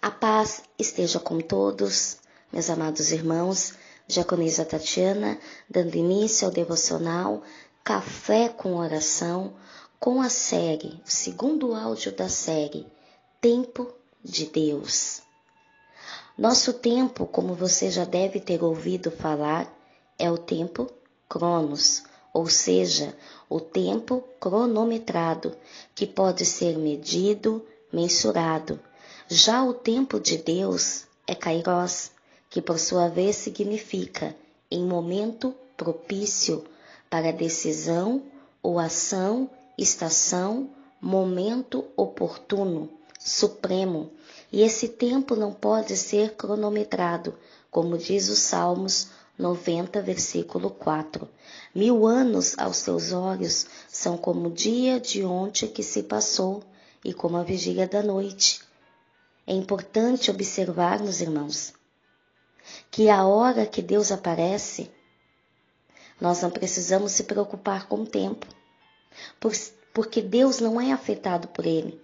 A paz esteja com todos, meus amados irmãos. Diaconisa Tatiana, dando início ao devocional Café com Oração, com a série, o segundo áudio da série, Tempo de Deus. Nosso tempo, como você já deve ter ouvido falar, é o tempo Cronos, ou seja, o tempo cronometrado, que pode ser medido, mensurado. Já o tempo de Deus é Kairos, que por sua vez significa em momento propício para decisão ou ação, estação, momento oportuno, supremo. E esse tempo não pode ser cronometrado, como diz os Salmos 90, versículo 4. 1000 anos aos seus olhos são como o dia de ontem que se passou e como a vigília da noite. É importante observarmos, irmãos, que a hora que Deus aparece, nós não precisamos se preocupar com o tempo, porque Deus não é afetado por ele,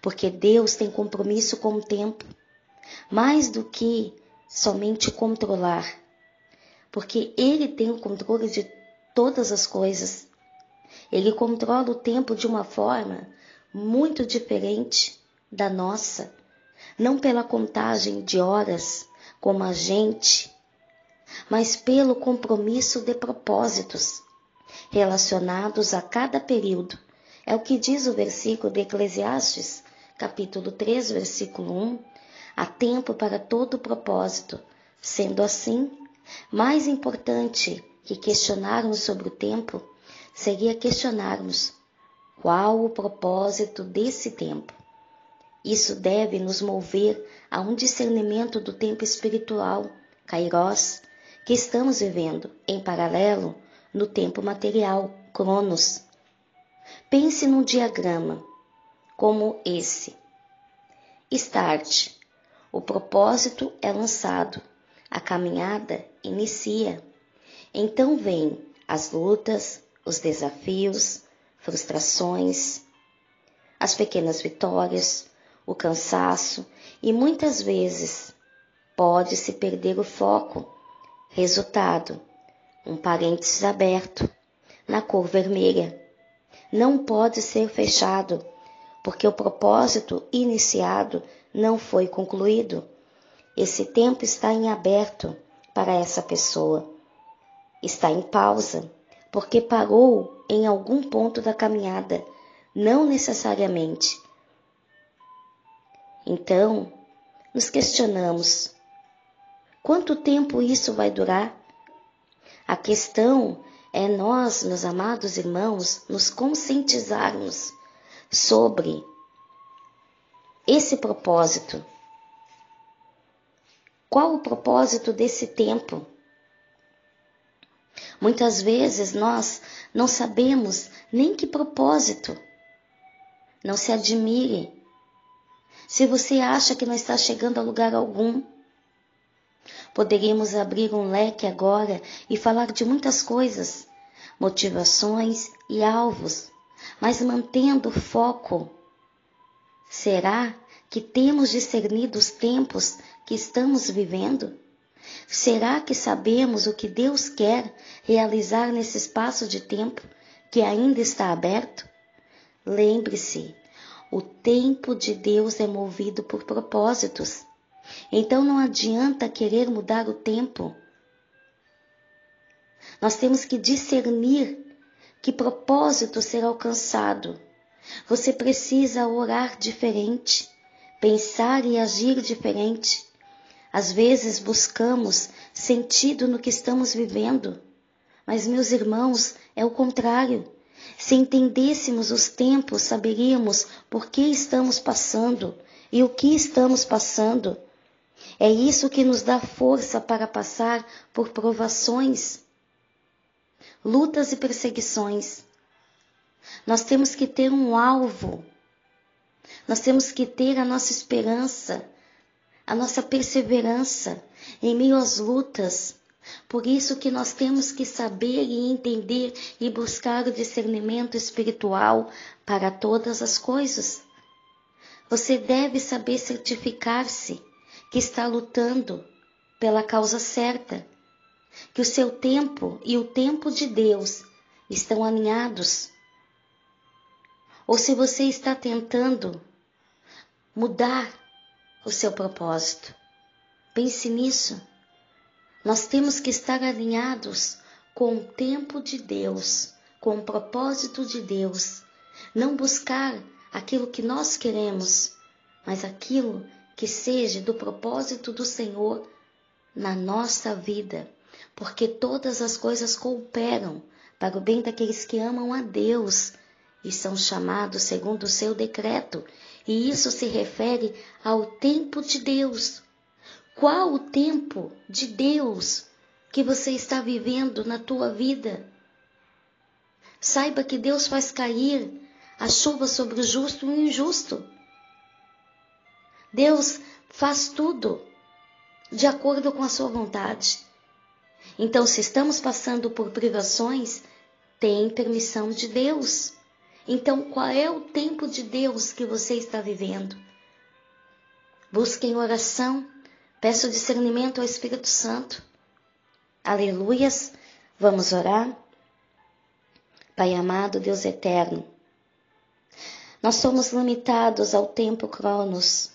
porque Deus tem compromisso com o tempo, mais do que somente controlar, porque ele tem o controle de todas as coisas. Ele controla o tempo de uma forma muito diferente da nossa, não pela contagem de horas como a gente, mas pelo compromisso de propósitos relacionados a cada período. É o que diz o versículo de Eclesiastes, capítulo 3, versículo 1, há tempo para todo propósito. Sendo assim, mais importante que questionarmos sobre o tempo, seria questionarmos qual o propósito desse tempo. Isso deve nos mover a um discernimento do tempo espiritual, Kairos, que estamos vivendo em paralelo no tempo material, Cronos. Pense num diagrama como esse. Start. O propósito é lançado, a caminhada inicia. Então vêm as lutas, os desafios, frustrações, as pequenas vitórias, o cansaço e muitas vezes pode-se perder o foco. Resultado, um parênteses aberto, na cor vermelha. Não pode ser fechado, porque o propósito iniciado não foi concluído. Esse tempo está em aberto para essa pessoa. Está em pausa, porque parou em algum ponto da caminhada, não necessariamente. Então, nos questionamos, quanto tempo isso vai durar? A questão é nós, meus amados irmãos, nos conscientizarmos sobre esse propósito. Qual o propósito desse tempo? Muitas vezes nós não sabemos nem que propósito. Não se admire se você acha que não está chegando a lugar algum. Poderíamos abrir um leque agora e falar de muitas coisas, motivações e alvos, mas mantendo o foco. Será que temos discernido os tempos que estamos vivendo? Será que sabemos o que Deus quer realizar nesse espaço de tempo que ainda está aberto? Lembre-se, o tempo de Deus é movido por propósitos. Então não adianta querer mudar o tempo. Nós temos que discernir que propósito será alcançado. Você precisa orar diferente, pensar e agir diferente. Às vezes buscamos sentido no que estamos vivendo, mas, meus irmãos, é o contrário. Se entendêssemos os tempos, saberíamos por que estamos passando e o que estamos passando. É isso que nos dá força para passar por provações, lutas e perseguições. Nós temos que ter um alvo. Nós temos que ter a nossa esperança, a nossa perseverança em meio às lutas. Por isso que nós temos que saber e entender e buscar o discernimento espiritual para todas as coisas. Você deve saber certificar-se que está lutando pela causa certa, que o seu tempo e o tempo de Deus estão alinhados. Ou se você está tentando mudar o seu propósito. Pense nisso. Nós temos que estar alinhados com o tempo de Deus, com o propósito de Deus. Não buscar aquilo que nós queremos, mas aquilo que seja do propósito do Senhor na nossa vida. Porque todas as coisas cooperam para o bem daqueles que amam a Deus e são chamados segundo o seu decreto. E isso se refere ao tempo de Deus. Qual o tempo de Deus que você está vivendo na tua vida? Saiba que Deus faz cair a chuva sobre o justo e o injusto. Deus faz tudo de acordo com a sua vontade. Então, se estamos passando por privações, tem permissão de Deus. Então, qual é o tempo de Deus que você está vivendo? Busque em oração. Peço discernimento ao Espírito Santo. Aleluias. Vamos orar. Pai amado, Deus eterno, nós somos limitados ao tempo cronos.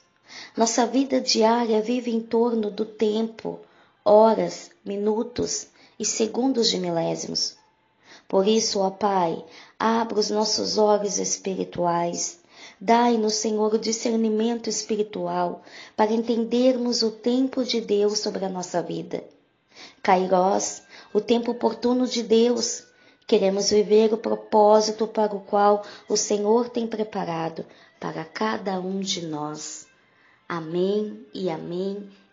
Nossa vida diária vive em torno do tempo, horas, minutos e segundos de milésimos. Por isso, ó Pai, abra os nossos olhos espirituais. Dai-nos, Senhor, o discernimento espiritual para entendermos o tempo de Deus sobre a nossa vida. Kairós, o tempo oportuno de Deus. Queremos viver o propósito para o qual o Senhor tem preparado para cada um de nós. Amém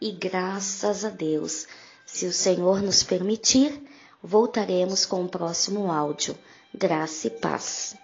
e graças a Deus. Se o Senhor nos permitir, voltaremos com o próximo áudio. Graça e paz.